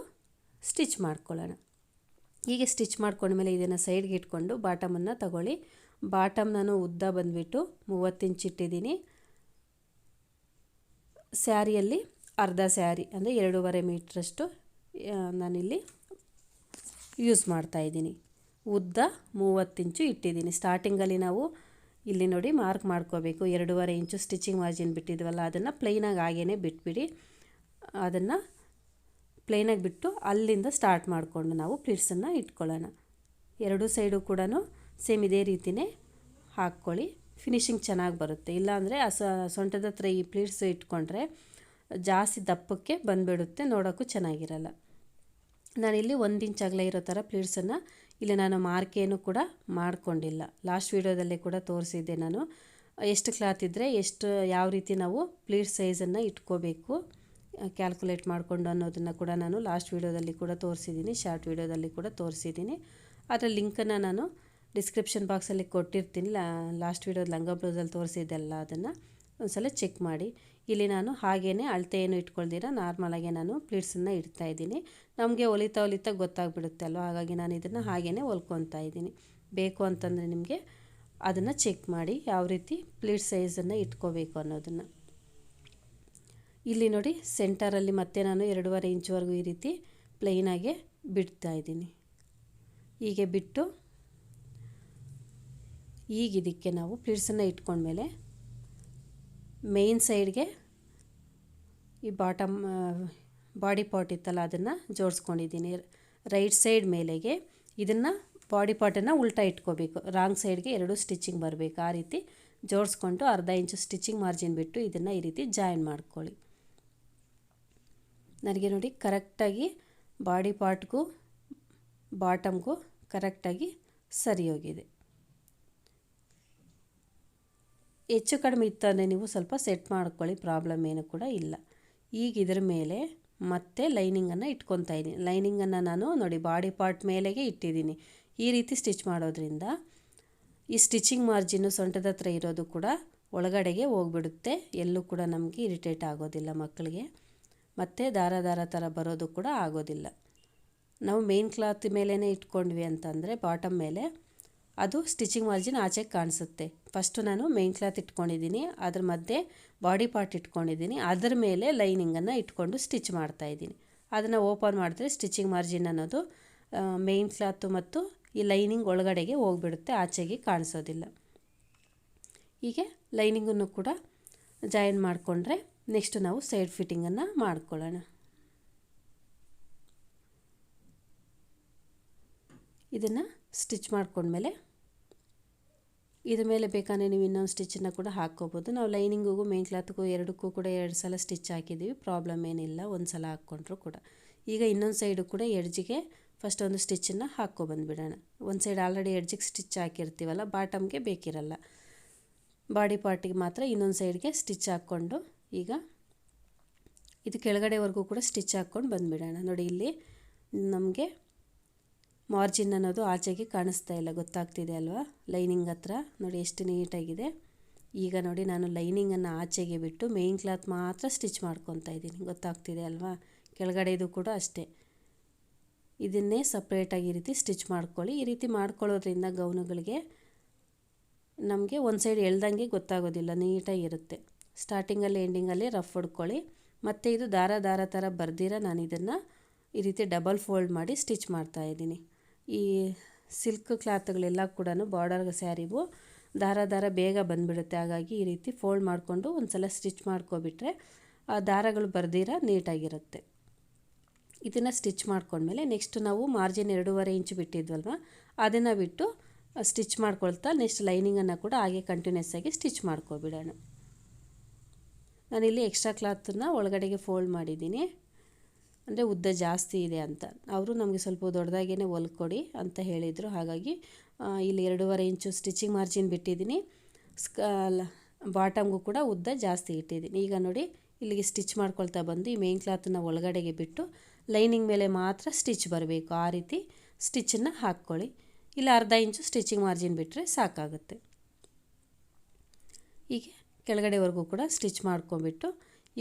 ಸ್ಟಿಚ್ ಮಾಡ್ಕೊಳ್ಳೋಣ. ಹೀಗೆ ಸ್ಟಿಚ್ ಮಾಡ್ಕೊಂಡ್ಮೇಲೆ ಇದನ್ನು ಸೈಡ್ಗೆ ಇಟ್ಕೊಂಡು ಬಾಟಮನ್ನು ತಗೊಳ್ಳಿ. ಬಾಟಮ್ ನಾನು ಉದ್ದ ಬಂದುಬಿಟ್ಟು 30 ಇಂಚ್ ಇಟ್ಟಿದ್ದೀನಿ. ಸ್ಯಾರಿಯಲ್ಲಿ ಅರ್ಧ ಸ್ಯಾರಿ ಅಂದರೆ 2.5 ಮೀಟ್ರಷ್ಟು ನಾನಿಲ್ಲಿ ಯೂಸ್ ಮಾಡ್ತಾಯಿದ್ದೀನಿ. ಉದ್ದ 30 ಇಂಚು ಇಟ್ಟಿದ್ದೀನಿ. ಸ್ಟಾರ್ಟಿಂಗಲ್ಲಿ ನಾವು ಇಲ್ಲಿ ನೋಡಿ ಮಾರ್ಕ್ ಮಾಡ್ಕೋಬೇಕು. 2.5 ಇಂಚು ಸ್ಟಿಚಿಂಗ್ ಮಾರ್ಜಿನ್ ಬಿಟ್ಟಿದ್ವಲ್ಲ, ಅದನ್ನು ಪ್ಲೈನಾಗಿ ಹಾಗೇ ಬಿಟ್ಬಿಡಿ. ಅದನ್ನು ಪ್ಲೈನಾಗಿ ಬಿಟ್ಟು ಅಲ್ಲಿಂದ ಸ್ಟಾರ್ಟ್ ಮಾಡಿಕೊಂಡು ನಾವು ಪ್ಲೀಟ್ಸನ್ನು ಇಟ್ಕೊಳ್ಳೋಣ. ಎರಡೂ ಸೈಡು ಕೂಡ ಸೇಮ್ ಇದೇ ರೀತಿಯೇ ಹಾಕ್ಕೊಳ್ಳಿ, ಫಿನಿಶಿಂಗ್ ಚೆನ್ನಾಗಿ ಬರುತ್ತೆ. ಇಲ್ಲಾಂದರೆ ಸೊಂಟದ ಹತ್ರ ಈ ಪ್ಲೀಟ್ಸ್ ಇಟ್ಕೊಂಡ್ರೆ ಜಾಸ್ತಿ ದಪ್ಪಕ್ಕೆ ಬಂದುಬಿಡುತ್ತೆ, ನೋಡೋಕ್ಕೂ ಚೆನ್ನಾಗಿರಲ್ಲ. ನಾನಿಲ್ಲಿ 1 ಇಂಚ್ ಅಗಲ ಇರೋ ಥರ ಪ್ಲೀಟ್ಸನ್ನು ಇಲ್ಲಿ ನಾನು ಮಾರ್ಕೇನು ಕೂಡ ಮಾಡ್ಕೊಂಡಿಲ್ಲ. ಲಾಸ್ಟ್ ವೀಡಿಯೋದಲ್ಲೇ ಕೂಡ ತೋರಿಸಿದ್ದೆ ನಾನು ಎಷ್ಟು ಕ್ಲಾತ್ ಇದ್ದರೆ ಎಷ್ಟು, ಯಾವ ರೀತಿ ನಾವು ಪ್ಲೀಟ್ಸ್ ಸೈಜನ್ನು ಇಟ್ಕೋಬೇಕು ಕ್ಯಾಲ್ಕುಲೇಟ್ ಮಾಡಿಕೊಂಡು ಅನ್ನೋದನ್ನು ಕೂಡ ನಾನು ಲಾಸ್ಟ್ ವೀಡಿಯೋದಲ್ಲಿ ಕೂಡ ತೋರಿಸಿದ್ದೀನಿ, ಶಾರ್ಟ್ ವೀಡಿಯೋದಲ್ಲಿ ಕೂಡ ತೋರಿಸಿದ್ದೀನಿ. ಅದರ ಲಿಂಕನ್ನು ನಾನು ಡಿಸ್ಕ್ರಿಪ್ಷನ್ ಬಾಕ್ಸಲ್ಲಿ ಕೊಟ್ಟಿರ್ತೀನಿ. ಲಾಸ್ಟ್ ವೀಡಿಯೋದ ಲಂಗ ಬ್ಲೌಸಲ್ಲಿ ತೋರಿಸಿದ್ದೆಲ್ಲ ಅದನ್ನು ಒಂದು ಸಲ ಚೆಕ್ ಮಾಡಿ. ಇಲ್ಲಿ ನಾನು ಹಾಗೇ ಅಳತೆ ಏನು ಇಟ್ಕೊಳ್ದಿರ ನಾರ್ಮಲಾಗೆ ನಾನು ಪ್ಲೀಟ್ಸನ್ನು ಇಡ್ತಾಯಿದ್ದೀನಿ. ನಮಗೆ ಹೊಲಿತಾ ಗೊತ್ತಾಗ್ಬಿಡುತ್ತೆ ಅಲ್ವ, ಹಾಗಾಗಿ ನಾನು ಇದನ್ನು ಹಾಗೇ ಹೊಲ್ಕೊತಾ ಇದ್ದೀನಿ. ಬೇಕು ಅಂತಂದರೆ ನಿಮಗೆ ಅದನ್ನು ಚೆಕ್ ಮಾಡಿ ಯಾವ ರೀತಿ ಪ್ಲೀಟ್ ಸೈಜನ್ನು ಇಟ್ಕೋಬೇಕು ಅನ್ನೋದನ್ನು. ಇಲ್ಲಿ ನೋಡಿ ಸೆಂಟರಲ್ಲಿ ಮತ್ತೆ ನಾನು 2.5 ಇಂಚ್ವರೆಗೂ ಈ ರೀತಿ ಪ್ಲೈನಾಗೆ ಬಿಡ್ತಾಯಿದ್ದೀನಿ. ಹೀಗೆ ಬಿಟ್ಟು ಈಗ ಇದಕ್ಕೆ ನಾವು ಪ್ಲೀಟ್ಸನ್ನು ಇಟ್ಕೊಂಡ್ಮೇಲೆ ಮೇನ್ ಸೈಡ್ಗೆ ಈ ಬಾಡಿ ಪಾರ್ಟ್ ಇತ್ತಲ್ಲ ಅದನ್ನು ಜೋಡಿಸ್ಕೊಂಡಿದ್ದೀನಿ. ರೈಟ್ ಸೈಡ್ ಮೇಲೆಗೆ ಇದನ್ನು ಬಾಡಿ ಪಾರ್ಟನ್ನು ಉಲ್ಟಾ ಇಟ್ಕೋಬೇಕು, ರಾಂಗ್ ಸೈಡ್ಗೆ 2 ಸ್ಟಿಚಿಂಗ್ ಬರಬೇಕು. ಆ ರೀತಿ ಜೋಡಿಸ್ಕೊಂಡು ಅರ್ಧ ಇಂಚು ಸ್ಟಿಚಿಂಗ್ ಮಾರ್ಜಿನ್ ಬಿಟ್ಟು ಇದನ್ನು ಈ ರೀತಿ ಜಾಯಿನ್ ಮಾಡ್ಕೊಳ್ಳಿ. ನನಗೆ ನೋಡಿ ಕರೆಕ್ಟಾಗಿ ಬಾಡಿ ಪಾರ್ಟ್ಗೂ ಬಾಟಮ್ಗೂ ಕರೆಕ್ಟಾಗಿ ಸರಿ ಹೋಗಿದೆ. ಹೆಚ್ಚು ಕಡಿಮೆ ಇತ್ತಂದರೆ ನೀವು ಸ್ವಲ್ಪ ಸೆಟ್ ಮಾಡ್ಕೊಳ್ಳಿ, ಪ್ರಾಬ್ಲಮ್ ಏನು ಕೂಡ ಇಲ್ಲ. ಈಗ ಇದ್ರ ಮೇಲೆ ಮತ್ತೆ ಲೈನಿಂಗನ್ನು ಇಟ್ಕೊತಾ ಇದ್ದೀನಿ. ಲೈನಿಂಗನ್ನು ನಾನು ನೋಡಿ ಬಾಡಿ ಪಾರ್ಟ್ ಮೇಲೆಗೆ ಇಟ್ಟಿದ್ದೀನಿ. ಈ ರೀತಿ ಸ್ಟಿಚ್ ಮಾಡೋದ್ರಿಂದ ಈ ಸ್ಟಿಚಿಂಗ್ ಮಾರ್ಜಿನ್ನು ಸೊಂಟದ ಹತ್ರ ಇರೋದು ಕೂಡ ಒಳಗಡೆಗೆ ಹೋಗ್ಬಿಡುತ್ತೆ. ಎಲ್ಲೂ ಕೂಡ ನಮಗೆ ಇರಿಟೇಟ್ ಆಗೋದಿಲ್ಲ ಮಕ್ಕಳಿಗೆ, ಮತ್ತು ದಾರ ಥರ ಬರೋದು ಕೂಡ ಆಗೋದಿಲ್ಲ. ನಾವು ಮೇನ್ ಕ್ಲಾತ್ ಮೇಲೇ ಇಟ್ಕೊಂಡ್ವಿ ಅಂತಂದರೆ ಬಾಟಮ್ ಮೇಲೆ ಅದು ಸ್ಟಿಚಿಂಗ್ ಮಾರ್ಜಿನ್ ಆಚೆಗೆ ಕಾಣಿಸುತ್ತೆ. ಫಸ್ಟು ನಾನು ಮೇನ್ ಕ್ಲಾತ್ ಇಟ್ಕೊಂಡಿದ್ದೀನಿ, ಅದ್ರ ಮಧ್ಯೆ ಬಾಡಿ ಪಾರ್ಟ್ ಇಟ್ಕೊಂಡಿದ್ದೀನಿ, ಅದರ ಮೇಲೆ ಲೈನಿಂಗನ್ನು ಇಟ್ಕೊಂಡು ಸ್ಟಿಚ್ ಮಾಡ್ತಾಯಿದ್ದೀನಿ. ಅದನ್ನು ಓಪನ್ ಮಾಡಿದ್ರೆ ಸ್ಟಿಚಿಂಗ್ ಮಾರ್ಜಿನ್ ಅನ್ನೋದು ಮೇನ್ ಕ್ಲಾತು ಮತ್ತು ಈ ಲೈನಿಂಗ್ ಒಳಗಡೆಗೆ ಹೋಗ್ಬಿಡುತ್ತೆ, ಆಚೆಗೆ ಕಾಣಿಸೋದಿಲ್ಲ. ಹೀಗೆ ಲೈನಿಂಗನ್ನು ಕೂಡ ಜಾಯಿನ್ ಮಾಡಿಕೊಂಡ್ರೆ ನೆಕ್ಸ್ಟ್ ನಾವು ಸೈಡ್ ಫಿಟ್ಟಿಂಗನ್ನು ಮಾಡ್ಕೊಳ್ಳೋಣ. ಇದನ್ನು ಸ್ಟಿಚ್ ಮಾಡ್ಕೊಂಡ್ಮೇಲೆ ಇದ್ರ ಮೇಲೆ ಬೇಕಾದ್ರೆ ನೀವು ಇನ್ನೊಂದು ಸ್ಟಿಚ್ಚನ್ನು ಕೂಡ ಹಾಕ್ಕೋಬೋದು. ನಾವು ಲೈನಿಂಗಿಗೂ ಮೇನ್ ಕ್ಲಾತ್ಗೂ ಎರಡಕ್ಕೂ ಕೂಡ 2 ಸಲ ಸ್ಟಿಚ್ ಹಾಕಿದ್ದೀವಿ, ಪ್ರಾಬ್ಲಮ್ ಏನಿಲ್ಲ, ಒಂದು ಸಲ ಹಾಕ್ಕೊಂಡ್ರೂ ಕೂಡ. ಈಗ ಇನ್ನೊಂದು ಸೈಡು ಕೂಡ ಎಡ್ಜಿಗೆ ಫಸ್ಟ್ ಒಂದು ಸ್ಟಿಚ್ಚನ್ನು ಹಾಕ್ಕೊಬಂದುಬಿಡೋಣ. ಒಂದು ಸೈಡ್ ಆಲ್ರೆಡಿ ಎಡ್ಜಿಗೆ ಸ್ಟಿಚ್ ಹಾಕಿರ್ತೀವಲ್ಲ, ಬಾಟಮ್ಗೆ ಬೇಕಿರಲ್ಲ, ಬಾಡಿ ಪಾರ್ಟಿಗೆ ಮಾತ್ರ ಇನ್ನೊಂದು ಸೈಡ್ಗೆ ಸ್ಟಿಚ್ ಹಾಕ್ಕೊಂಡು ಈಗ ಇದು ಕೆಳಗಡೆವರೆಗೂ ಕೂಡ ಸ್ಟಿಚ್ ಹಾಕ್ಕೊಂಡು ಬಂದುಬಿಡೋಣ. ನೋಡಿ ಇಲ್ಲಿ ನಮಗೆ ಮಾರ್ಜಿನ್ ಅನ್ನೋದು ಆಚೆಗೆ ಕಾಣಿಸ್ತಾ ಇಲ್ಲ, ಗೊತ್ತಾಗ್ತಿದೆ ಅಲ್ವಾ? ಲೈನಿಂಗ್ ಹತ್ರ ನೋಡಿ ಎಷ್ಟು ನೀಟಾಗಿದೆ. ಈಗ ನೋಡಿ ನಾನು ಲೈನಿಂಗನ್ನು ಆಚೆಗೆ ಬಿಟ್ಟು ಮೇನ್ ಕ್ಲಾತ್ ಮಾತ್ರ ಸ್ಟಿಚ್ ಮಾಡ್ಕೊತಾ ಇದ್ದೀನಿ, ಗೊತ್ತಾಗ್ತಿದೆ ಅಲ್ವಾ? ಕೆಳಗಡೆದು ಕೂಡ ಅಷ್ಟೇ, ಇದನ್ನೇ ಸಪ್ರೇಟಾಗಿ ಈ ರೀತಿ ಸ್ಟಿಚ್ ಮಾಡ್ಕೊಳ್ಳಿ. ಈ ರೀತಿ ಮಾಡ್ಕೊಳ್ಳೋದ್ರಿಂದ ಗೌನುಗಳಿಗೆ ನಮಗೆ ಒಂದು ಸೈಡ್ ಎಳ್ದಂಗೆ ಗೊತ್ತಾಗೋದಿಲ್ಲ, ನೀಟಾಗಿರುತ್ತೆ. ಸ್ಟಾರ್ಟಿಂಗಲ್ಲಿ ಎಂಡಿಂಗಲ್ಲಿ ರಫ್ ಹೊಡ್ಕೊಳ್ಳಿ. ಮತ್ತು ಇದು ದಾರ ಥರ ಬರ್ದಿರ ನಾನು ಇದನ್ನು ಈ ರೀತಿ ಡಬಲ್ ಫೋಲ್ಡ್ ಮಾಡಿ ಸ್ಟಿಚ್ ಮಾಡ್ತಾಯಿದ್ದೀನಿ. ಈ ಸಿಲ್ಕ್ ಕ್ಲಾತ್ಗಳೆಲ್ಲ ಕೂಡ ಬಾರ್ಡರ್ ಸ್ಯಾರಿಗೂ ದಾರ ಬೇಗ ಬಂದುಬಿಡುತ್ತೆ, ಹಾಗಾಗಿ ಈ ರೀತಿ ಫೋಲ್ಡ್ ಮಾಡಿಕೊಂಡು ಒಂದು ಸಲ ಸ್ಟಿಚ್ ಮಾಡ್ಕೊಬಿಟ್ರೆ ಆ ದಾರಗಳು ಬರ್ದಿರ ನೀಟಾಗಿರುತ್ತೆ. ಇದನ್ನು ಸ್ಟಿಚ್ ಮಾಡ್ಕೊಂಡ್ಮೇಲೆ ನೆಕ್ಸ್ಟ್ ನಾವು ಮಾರ್ಜಿನ್ 2.5 ಇಂಚು ಬಿಟ್ಟಿದ್ವಲ್ವ, ಅದನ್ನು ಬಿಟ್ಟು ಸ್ಟಿಚ್ ಮಾಡ್ಕೊಳ್ತಾ ನೆಕ್ಸ್ಟ್ ಲೈನಿಂಗನ್ನು ಕೂಡ ಹಾಗೆ ಕಂಟಿನ್ಯೂಸ್ ಆಗಿ ಸ್ಟಿಚ್ ಮಾಡ್ಕೊಬಿಡೋಣ. ನಾನಿಲ್ಲಿ ಎಕ್ಸ್ಟ್ರಾ ಕ್ಲಾತನ್ನು ಒಳಗಡೆಗೆ ಫೋಲ್ಡ್ ಮಾಡಿದ್ದೀನಿ, ಅಂದರೆ ಉದ್ದ ಜಾಸ್ತಿ ಇದೆ ಅಂತ. ಅವರು ನಮಗೆ ಸ್ವಲ್ಪ ದೊಡ್ಡದಾಗೇ ಹೊಲ್ಕೊಡಿ ಅಂತ ಹೇಳಿದರು, ಹಾಗಾಗಿ ಇಲ್ಲಿ 2.5 ಇಂಚು ಸ್ಟಿಚಿಂಗ್ ಮಾರ್ಜಿನ್ ಬಿಟ್ಟಿದ್ದೀನಿ. ಬಾಟಮ್ಗೂ ಕೂಡ ಉದ್ದ ಜಾಸ್ತಿ ಇಟ್ಟಿದ್ದೀನಿ. ಈಗ ನೋಡಿ ಇಲ್ಲಿಗೆ ಸ್ಟಿಚ್ ಮಾಡ್ಕೊಳ್ತಾ ಬಂದು ಈ ಮೇನ್ ಕ್ಲಾತನ್ನು ಒಳಗಡೆಗೆ ಬಿಟ್ಟು ಲೈನಿಂಗ್ ಮೇಲೆ ಮಾತ್ರ ಸ್ಟಿಚ್ ಬರಬೇಕು, ಆ ರೀತಿ ಸ್ಟಿಚ್ಚನ್ನು ಹಾಕ್ಕೊಳ್ಳಿ. ಇಲ್ಲ ಅರ್ಧ ಇಂಚು ಸ್ಟಿಚಿಂಗ್ ಮಾರ್ಜಿನ್ ಬಿಟ್ಟರೆ ಸಾಕಾಗುತ್ತೆ. ಹೀಗೆ ಕೆಳಗಡೆವರೆಗೂ ಕೂಡ ಸ್ಟಿಚ್ ಮಾಡ್ಕೊಂಬಿಟ್ಟು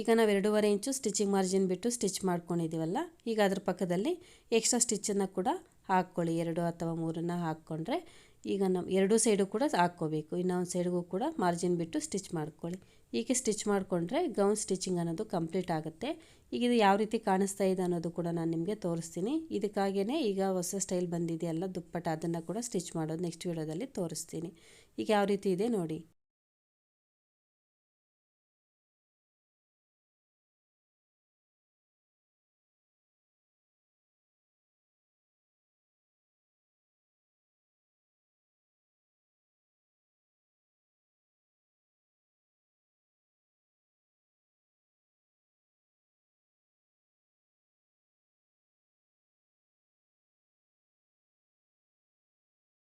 ಈಗ ನಾವು 2.5 ಇಂಚು ಸ್ಟಿಚಿಂಗ್ ಮಾರ್ಜಿನ್ ಬಿಟ್ಟು ಸ್ಟಿಚ್ ಮಾಡ್ಕೊಂಡಿದ್ದೀವಲ್ಲ, ಈಗ ಅದ್ರ ಪಕ್ಕದಲ್ಲಿ ಎಕ್ಸ್ಟ್ರಾ ಸ್ಟಿಚ್ಚನ್ನು ಕೂಡ ಹಾಕ್ಕೊಳ್ಳಿ. 2 ಅಥವಾ 3 ಹಾಕ್ಕೊಂಡ್ರೆ ಈಗ ನಾವು 2 ಸೈಡು ಕೂಡ ಹಾಕ್ಕೋಬೇಕು. ಇನ್ನೊಂದು ಸೈಡ್ಗೂ ಕೂಡ ಮಾರ್ಜಿನ್ ಬಿಟ್ಟು ಸ್ಟಿಚ್ ಮಾಡ್ಕೊಳ್ಳಿ. ಹೀಗೆ ಸ್ಟಿಚ್ ಮಾಡಿಕೊಂಡ್ರೆ ಗೌನ್ ಸ್ಟಿಚಿಂಗ್ ಅನ್ನೋದು ಕಂಪ್ಲೀಟ್ ಆಗುತ್ತೆ. ಈಗ ಇದು ಯಾವ ರೀತಿ ಕಾಣಿಸ್ತಾ ಇದೆ ಅನ್ನೋದು ಕೂಡ ನಾನು ನಿಮಗೆ ತೋರಿಸ್ತೀನಿ. ಇದಕ್ಕಾಗೇ ಈಗ ಹೊಸ ಸ್ಟೈಲ್ ಬಂದಿದೆಯಲ್ಲ ದುಪ್ಪಟ್ಟ, ಅದನ್ನು ಕೂಡ ಸ್ಟಿಚ್ ಮಾಡೋದು ನೆಕ್ಸ್ಟ್ ವೀಡಿಯೋದಲ್ಲಿ ತೋರಿಸ್ತೀನಿ. ಈಗ ಯಾವ ರೀತಿ ಇದೆ ನೋಡಿ.